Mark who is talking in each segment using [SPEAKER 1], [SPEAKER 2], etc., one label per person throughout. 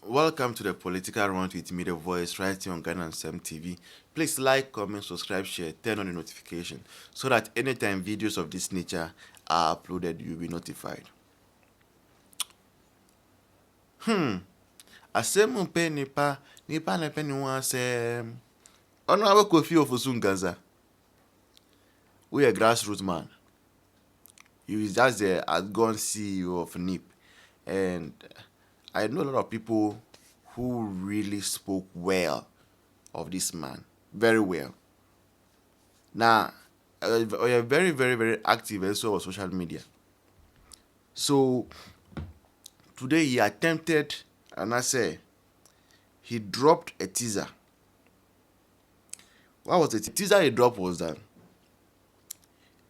[SPEAKER 1] Welcome to the Political Round with me, the voice, right here on Ghana and Sam TV. Please like, comment, subscribe, share, turn on the notification so that anytime videos of this nature are uploaded, you'll be notified. Asem mpe nipa na pe ni wan asem. Ono awe Kofi Ofosun Gaza. We a grassroots man. He is just the outgone CEO of NIP. And I know a lot of people who really spoke well of this man. Very well. Now, we are very, very, very active also on social media. So, today he attempted, and I say, he dropped a teaser. What was the teaser he dropped was that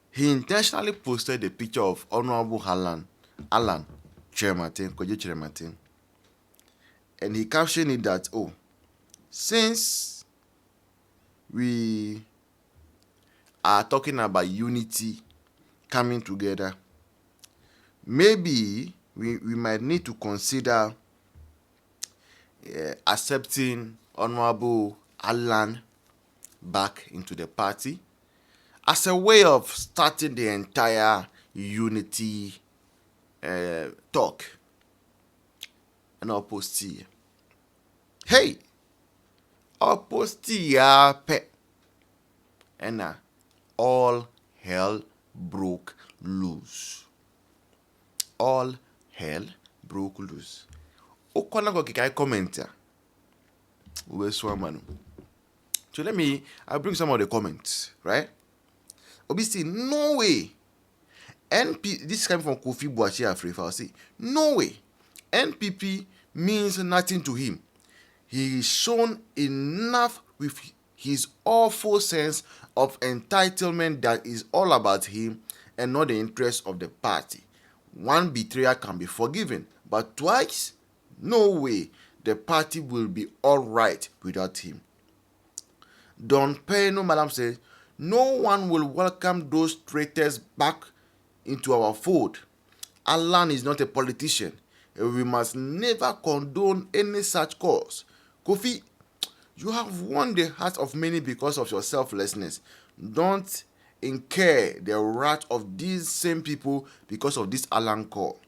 [SPEAKER 1] he intentionally posted a picture of Honorable Alan Kojo, and he captioned it that, since we are talking about unity coming together, maybe we might need to consider accepting Honorable Alan back into the party as a way of starting the entire unity talk. And I'll post here. Hey! I'll post here, and all hell broke loose. All hell broke loose. Okona go kikai comment ya. So I'll bring some of the comments, right? Obviously, no way. This is coming from Kofi Boachi Afrifa. I'll say, no way. NPP means nothing to him. He is shown enough with his awful sense of entitlement that is all about him and not the interest of the party. One betrayal can be forgiven, but twice? No way. The party will be all right without him. Don Peno Madam says, no one will welcome those traitors back into our fold. Alan is not a politician. We must never condone any such cause. Kofi, you have won the hearts of many because of your selflessness. Don't incur the wrath of these same people because of this Alan call.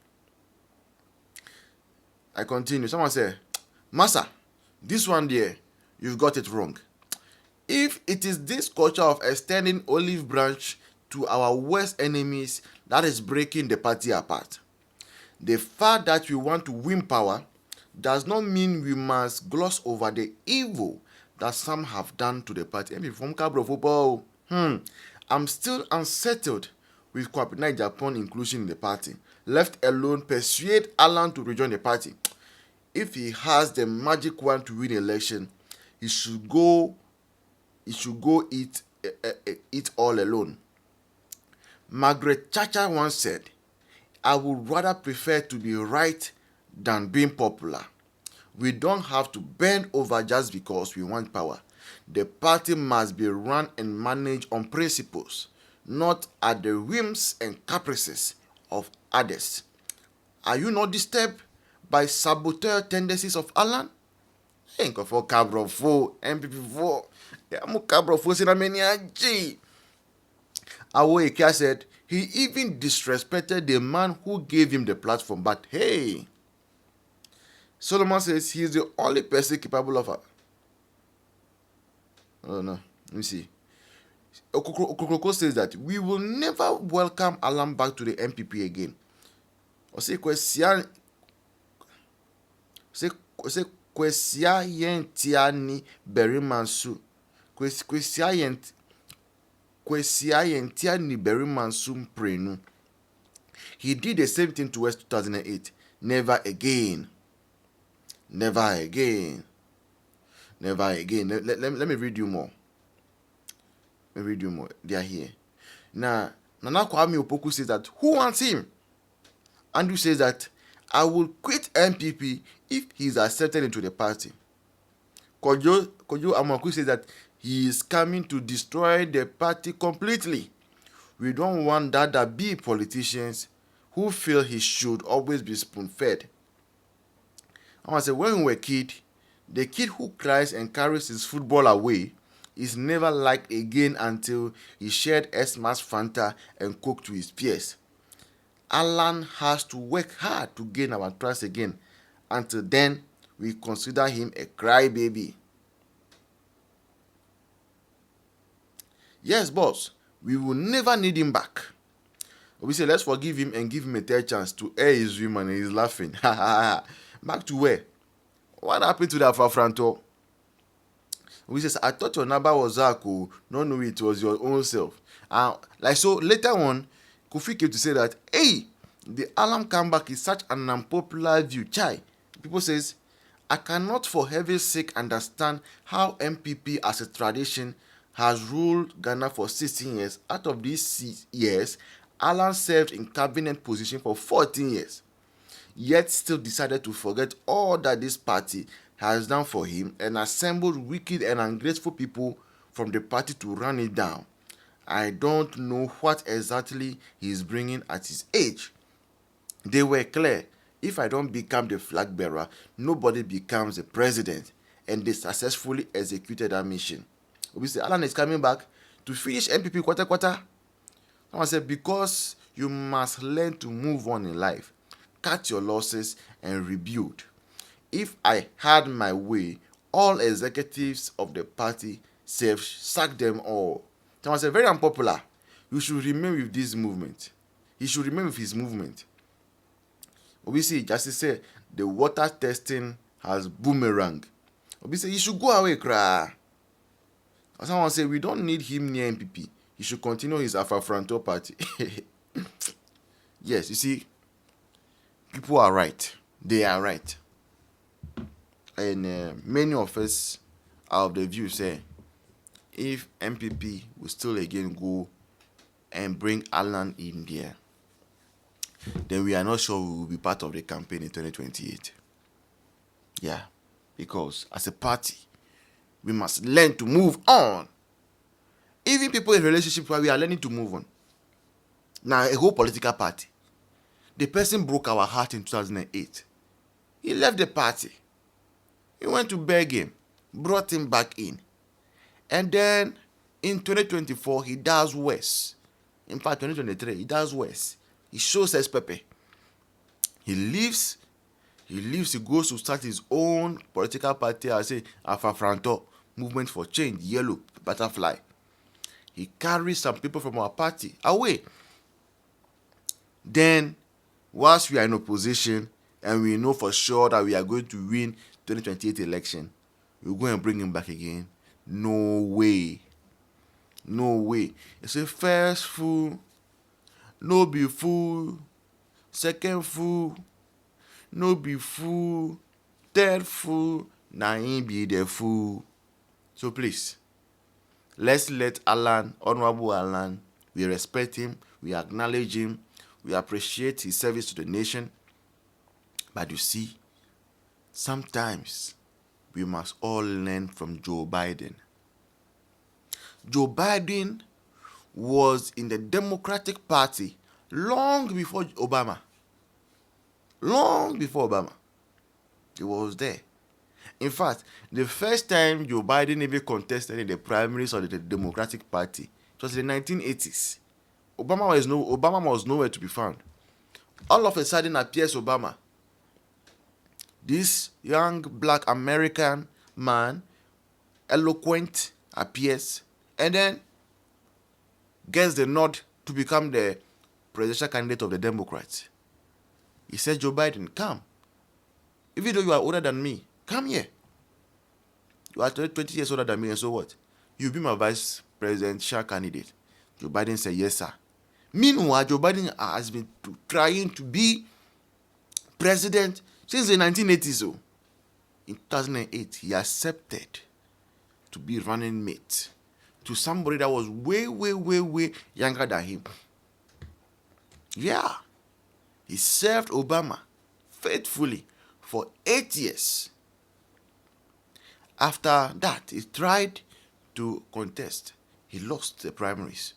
[SPEAKER 1] I continue. Someone say, Massa, this one there, you've got it wrong. If it is this culture of extending olive branch to our worst enemies that is breaking the party apart, the fact that we want to win power does not mean we must gloss over the evil that some have done to the party. I'm still unsettled with Kwapinai Japan inclusion in the party. Left alone, persuade Alan to rejoin the party. If he has the magic wand to win election, he should go it all alone. Margaret Thatcher once said, I would rather prefer to be right than being popular. We don't have to bend over just because we want power. The party must be run and managed on principles, not at the whims and caprices of others. Are you not disturbed by saboteur tendencies of Alan? Ain't for Cabrofo, NPP4. I'm Cabrofo, Sinamania. AyEKa said he even disrespected the man who gave him the platform. But hey, Solomon says he is the only person capable of. Oh no, let me see. Okokroko says that we will never welcome Alan back to the NPP again. Kwesia yentiani berimansu. Kwesia yentiani berimansu mprenu. He did the same thing to us 2008. Never again. Never again. Never again. Let me read you more. They are here. Now, Nana Kwame Opoku says that, who wants him? Andrew says that, I will quit NPP if he is accepted into the party. Kojo Amaku says that he is coming to destroy the party completely. We don't want that be politicians who feel he should always be spoon-fed. I want to say, when we were a kid, the kid who cries and carries his football away is never liked again until he shared Xmas Fanta and Coke to his peers. Alan has to work hard to gain our trust again. Until then, we consider him a crybaby. Yes, boss, we will never need him back. We say, let's forgive him and give him a third chance to air his dream, and he's laughing. Back to where? What happened to that Fafranto? We says, I thought your number was Zako. No, no, it was your own self. Like so, later on, Kofi came to say that, hey, the alarm comeback is such an unpopular view. Chai. People says, I cannot for heaven's sake understand how NPP as a tradition has ruled Ghana for 16 years. Out of these years, Alan served in cabinet position for 14 years. Yet still decided to forget all that this party has done for him and assembled wicked and ungrateful people from the party to run it down. I don't know what exactly he is bringing at his age. They were clear. If I don't become the flag bearer, nobody becomes the president. And they successfully executed that mission. We say Alan is coming back to finish NPP quarter. Someone said, because you must learn to move on in life. Cut your losses and rebuild. If I had my way, all executives of the party sack them all. Someone said, very unpopular. You should remain with this movement. He should remain with his movement. Obviously, Justice said the water testing has boomerang. Obviously, he should go away, cry. Someone said, we don't need him near NPP. He should continue his Afafranto party. Yes, you see, people are right. They are right. And many of us are of the view, say, if NPP will still again go and bring Alan in there, then we are not sure we will be part of the campaign in 2028. Yeah, because as a party, we must learn to move on. Even people in relationships where we are learning to move on. Now, a whole political party. The person broke our heart in 2008. He left the party. He went to beg him, brought him back in. And then in 2024, he does worse. In fact, 2023, he does worse. He shows us Pepe. He leaves, he goes to start his own political party, I say, Afafranto, Movement for Change, Yellow, Butterfly. He carries some people from our party away. Then, whilst we are in opposition and we know for sure that we are going to win 2028 election, we'll go and bring him back again. No way. No way. It's a first fool, no be fool, second fool, no be fool, third fool, na him be the fool. So please, let's let Alan, Honorable Alan, we respect him, we acknowledge him, we appreciate his service to the nation. But you see, sometimes we must all learn from Joe Biden. Joe Biden was in the Democratic Party long before Obama. Long before Obama. He was there. In fact, the first time Joe Biden even contested in the primaries of the Democratic Party, it was in the 1980s. Obama was nowhere to be found. All of a sudden appears Obama. This young black American man, eloquent, appears, and then gets the nod to become the presidential candidate of the Democrats. He said, Joe Biden, come. Even though you are older than me, come here. You are 20 years older than me, and so what? You'll be my vice presidential candidate. Joe Biden said, yes, sir. Meanwhile, Joe Biden has been trying to be president since the 1980s. So, in 2008, he accepted to be running mate to somebody that was way younger than him. Yeah. He served Obama faithfully for 8 years. After that, he tried to contest. He lost the primaries.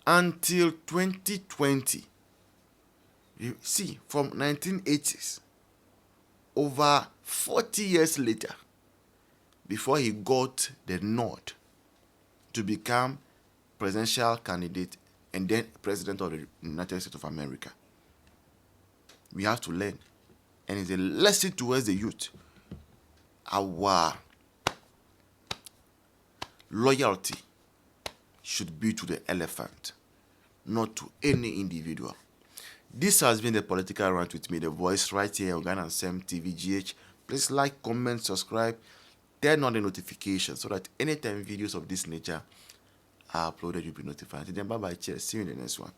[SPEAKER 1] Until 2020. You see, from 1980s over 40 years later before he got the nod to become presidential candidate and then president of the United States of America. We have to learn, and it's a lesson towards the youth. Our loyalty should be to the elephant, not to any individual. This has been the Political Rant with me, the voice, right here on Ghana and Sam TVGH. Please like, comment, subscribe, turn on the notifications so that anytime videos of this nature are uploaded, you'll be notified. Then bye bye, cheers. See you in the next one.